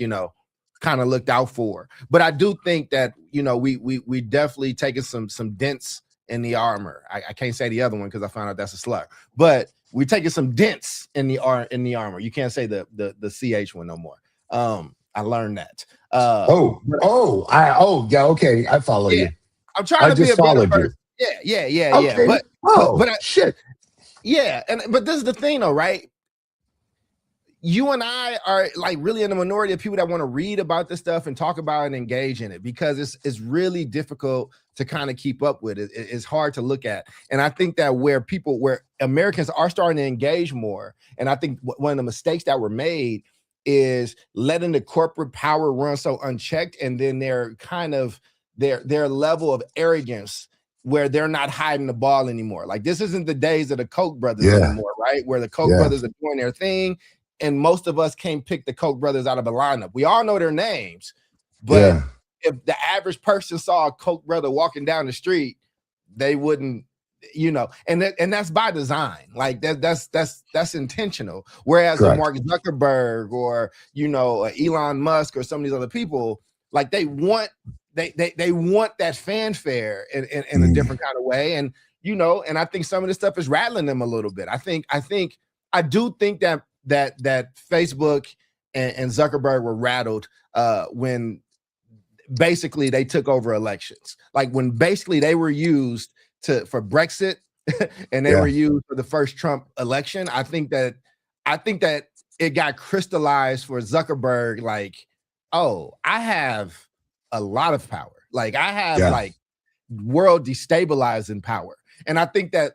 kind of looked out for. But I do think that, we definitely taken some dents in the armor. I can't say the other one because I found out that's a slur, but we're taking some dents in the armor. You can't say the CH one no more. I learned that. Okay. I follow you. I'm trying to be a better person. Yeah. Okay. But shit. Yeah, but this is the thing, though, right? You and I are like really in the minority of people that want to read about this stuff and talk about it and engage in it, because it's really difficult to kind of keep up with it. It's hard to look at. And I think that where Americans are starting to engage more, and I think one of the mistakes that were made is letting the corporate power run so unchecked, and then their kind of their level of arrogance where they're not hiding the ball anymore. Like, this isn't the days of the Koch brothers anymore, right? Where the Koch brothers are doing their thing, and most of us can't pick the Koch brothers out of a lineup. We all know their names, but if the average person saw a Koch brother walking down the street, they wouldn't, and that's by design. Like, that's intentional. Whereas Mark Zuckerberg or Elon Musk or some of these other people, like, they want that fanfare in a different kind of way, and and I think some of this stuff is rattling them a little bit. I do think that Facebook and Zuckerberg were rattled when basically they took over elections. Like, when basically they were used for Brexit and they were used for the first Trump election. I think that it got crystallized for Zuckerberg, like, oh, I have a lot of power. Like, I have like world destabilizing power. And I think that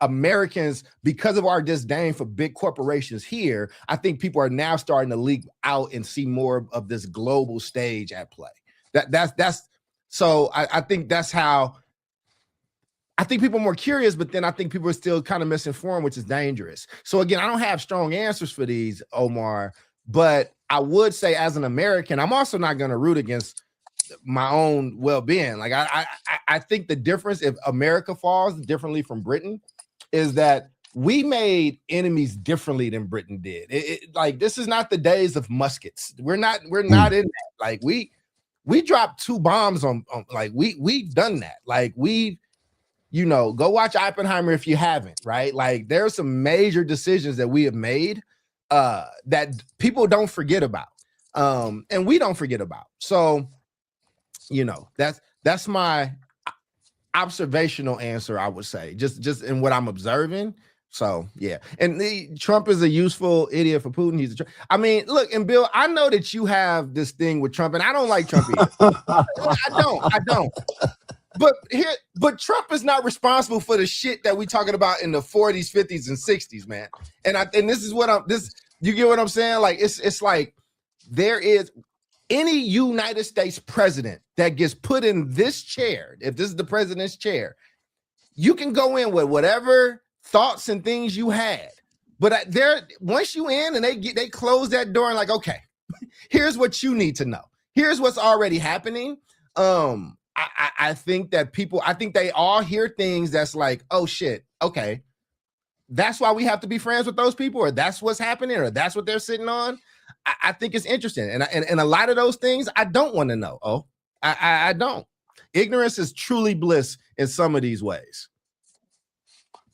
Americans, because of our disdain for big corporations here, I think people are now starting to leak out and see more of this global stage at play. That's so I think that's how I think people are more curious, but then I think people are still kind of misinformed, which is dangerous. So again, I don't have strong answers for these, Omar, but I would say as an American, I'm also not going to root against my own well-being. Like, I think the difference, if America falls differently from Britain, is that we made enemies differently than Britain did. Like, this is not the days of muskets. We're not in that. Like, we dropped 2 bombs on like we've done that. Like, go watch Oppenheimer if you haven't, right? Like, there's some major decisions that we have made that people don't forget about. And we don't forget about. So, that's my observational answer, I would say, just in what I'm observing. So, yeah. And Trump is a useful idiot for Putin. I mean, look, and Bill, I know that you have this thing with Trump, and I don't like Trump either. I don't. But Trump is not responsible for the shit that we talking about in the 40s, 50s, and 60s, man. And this is what you get what I'm saying? Like, it's like there is any United States president that gets put in this chair, if this is the president's chair, you can go in with whatever thoughts and things you had, but once you in and they close that door and like, okay, here's what you need to know. Here's what's already happening. I think that I think they all hear things that's like, oh shit, okay, that's why we have to be friends with those people, or that's what's happening, or that's what they're sitting on. I think it's interesting, and a lot of those things I don't want to know. Oh, I don't. Ignorance is truly bliss in some of these ways.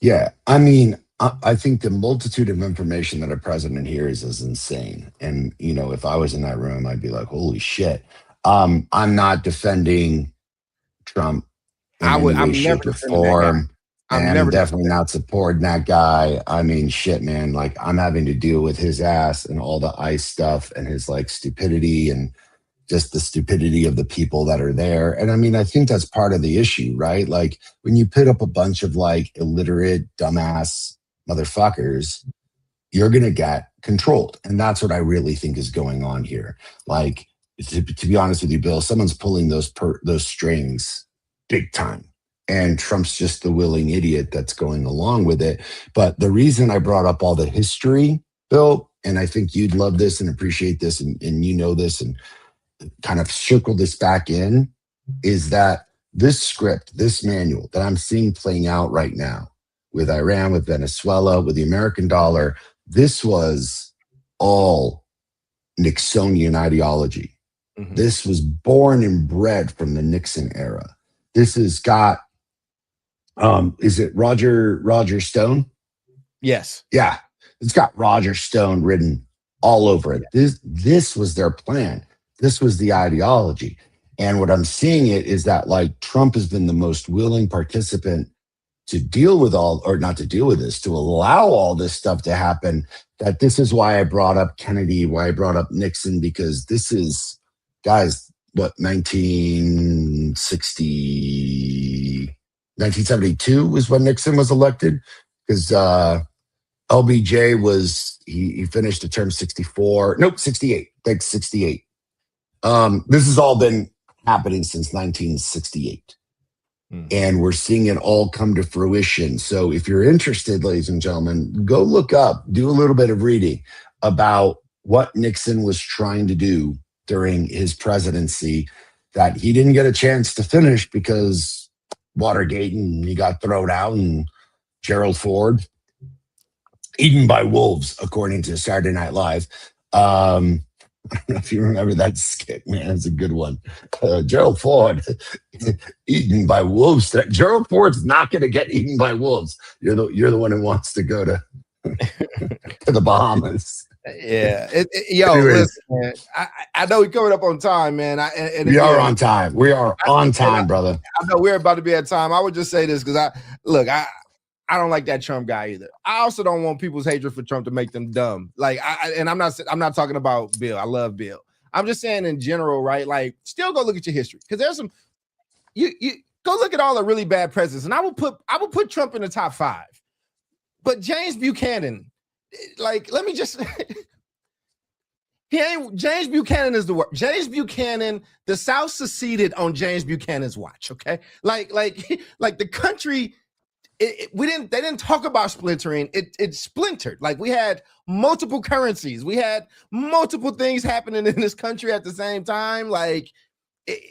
Yeah, I mean, I think the multitude of information that a president hears is insane. And, if I was in that room, I'd be like, holy shit. I'm not defending Trump in any way, shape, or form. I'm definitely not supporting that guy. I mean, shit, man. Like, I'm having to deal with his ass and all the ICE stuff and his, like, stupidity and just the stupidity of the people that are there. And I mean, I think that's part of the issue, right? Like, when you put up a bunch of like illiterate, dumbass motherfuckers, you're going to get controlled. And that's what I really think is going on here. Like, to be honest with you, Bill, someone's pulling those strings big time. And Trump's just the willing idiot that's going along with it. But the reason I brought up all the history, Bill, and I think you'd love this and appreciate this, and this, and kind of circle this back in, is that this script, this manual that I'm seeing playing out right now with Iran, with Venezuela, with the American dollar, this was all Nixonian ideology. Mm-hmm. This was born and bred from the Nixon era. This has got, is it Roger Stone? Yes. Yeah. It's got Roger Stone written all over it. This was their plan. This was the ideology. And what I'm seeing is that, like, Trump has been the most willing participant to deal with not to deal with this, to allow all this stuff to happen. That this is why I brought up Kennedy, why I brought up Nixon, because this is, guys, what, 1972 was when Nixon was elected, because LBJ was, he finished the term 68. Thanks, 68. This has all been happening since 1968. And we're seeing it all come to fruition. So if you're interested, ladies and gentlemen, go look up, do a little bit of reading about what Nixon was trying to do during his presidency that he didn't get a chance to finish because Watergate, and he got thrown out, and Gerald Ford, eaten by wolves, according to Saturday Night Live. I don't know if you remember that skit, man. It's a good one. Gerald Ford eaten by wolves. Gerald Ford's not going to get eaten by wolves. You're the one who wants to go to to the Bahamas. Yeah. Listen, man, I know we're coming up on time, man. We are on time. We are on time, brother. I know we're about to be at time. I would just say this because I don't like that Trump guy either. I also don't want people's hatred for Trump to make them dumb. Like, I'm not talking about Bill. I love Bill. I'm just saying in general, right? Like, still go look at your history, because there's some. You go look at all the really bad presidents, and I will put Trump in the top 5. But James Buchanan, like, let me just. James Buchanan is the word. James Buchanan, the South seceded on James Buchanan's watch. Okay, like the country. They didn't talk about splintering. It splintered. Like, we had multiple currencies. We had multiple things happening in this country at the same time. Like, the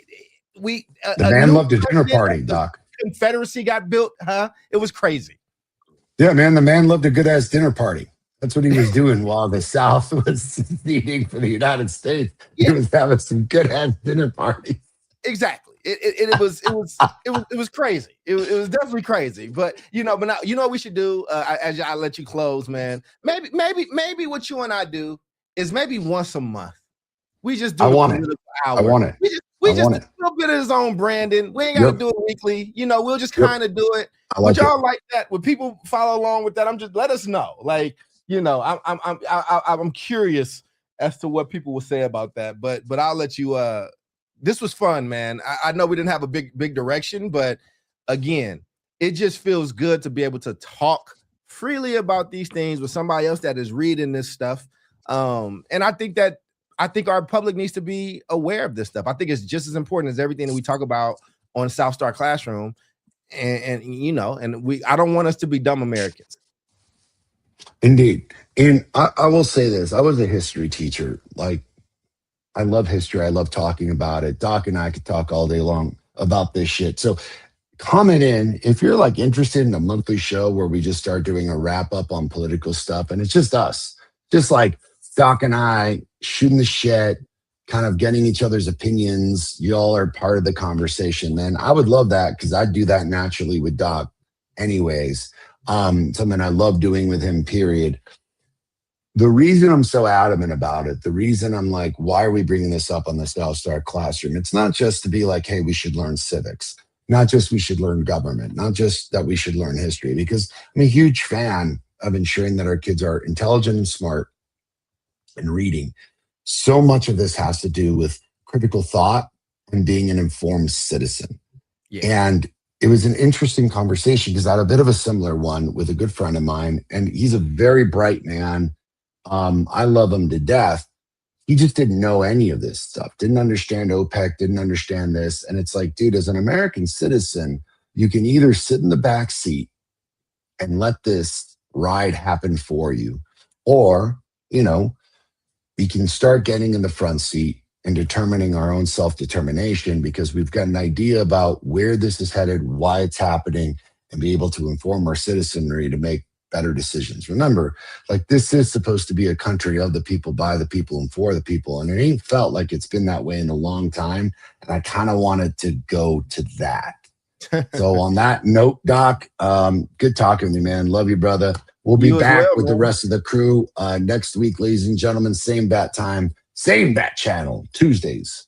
man loved a dinner party, Doc. Confederacy got built, huh? It was crazy. Yeah, man, the man loved a good ass dinner party. That's what he was doing while the South was seceding for the United States. Yeah. He was having some good ass dinner parties. Exactly. It was crazy. It was definitely crazy. But but now, what we should do as I let you close, man. Maybe what you and I do is maybe once a month. We just do I want it. Hour. I want it. We just do a little bit of his own branding. We ain't got to do it weekly. We'll just kind of do it. Would y'all like that? Would people follow along with that? Let us know. Like, I'm curious as to what people will say about that. But I'll let you. This was fun, man. I know we didn't have a big direction, but again, it just feels good to be able to talk freely about these things with somebody else that is reading this stuff. And I think our public needs to be aware of this stuff. I think it's just as important as everything that we talk about on South Star Classroom. And I don't want us to be dumb Americans. Indeed. And I will say this. I was a history teacher. Like, I love history. I love talking about it. Doc and I could talk all day long about this shit. So comment in if you're like interested in a monthly show where we just start doing a wrap up on political stuff. And it's just us, just like Doc and I shooting the shit, kind of getting each other's opinions. Y'all are part of the conversation, man. I would love that because I do that naturally with Doc anyways. Something I love doing with him, period. The reason I'm so adamant about it, the reason I'm like, why are we bringing this up on the South Star Classroom? It's not just to be like, hey, we should learn civics, not just we should learn government, not just that we should learn history, because I'm a huge fan of ensuring that our kids are intelligent and smart and reading. So much of this has to do with critical thought and being an informed citizen. Yeah. And it was an interesting conversation because I had a bit of a similar one with a good friend of mine, and he's a very bright man. I love him to death. He just didn't know any of this stuff, didn't understand OPEC, didn't understand this. And it's like, dude, as an American citizen, you can either sit in the back seat and let this ride happen for you, or, we can start getting in the front seat and determining our own self-determination because we've got an idea about where this is headed, why it's happening, and be able to inform our citizenry to make better decisions. Remember, like, this is supposed to be a country of the people, by the people, and for the people. And it ain't felt like it's been that way in a long time. And I kind of wanted to go to that. So on that note, Doc, good talking with you, man. Love you, brother. We'll be back with the rest of the crew next week, ladies and gentlemen. Same bat time, same bat channel, Tuesdays.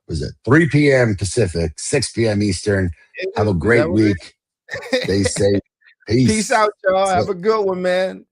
Was it 3 p.m. Pacific, 6 p.m. Eastern? Have a great week. Stay safe. Peace out, y'all. Have a good one, man.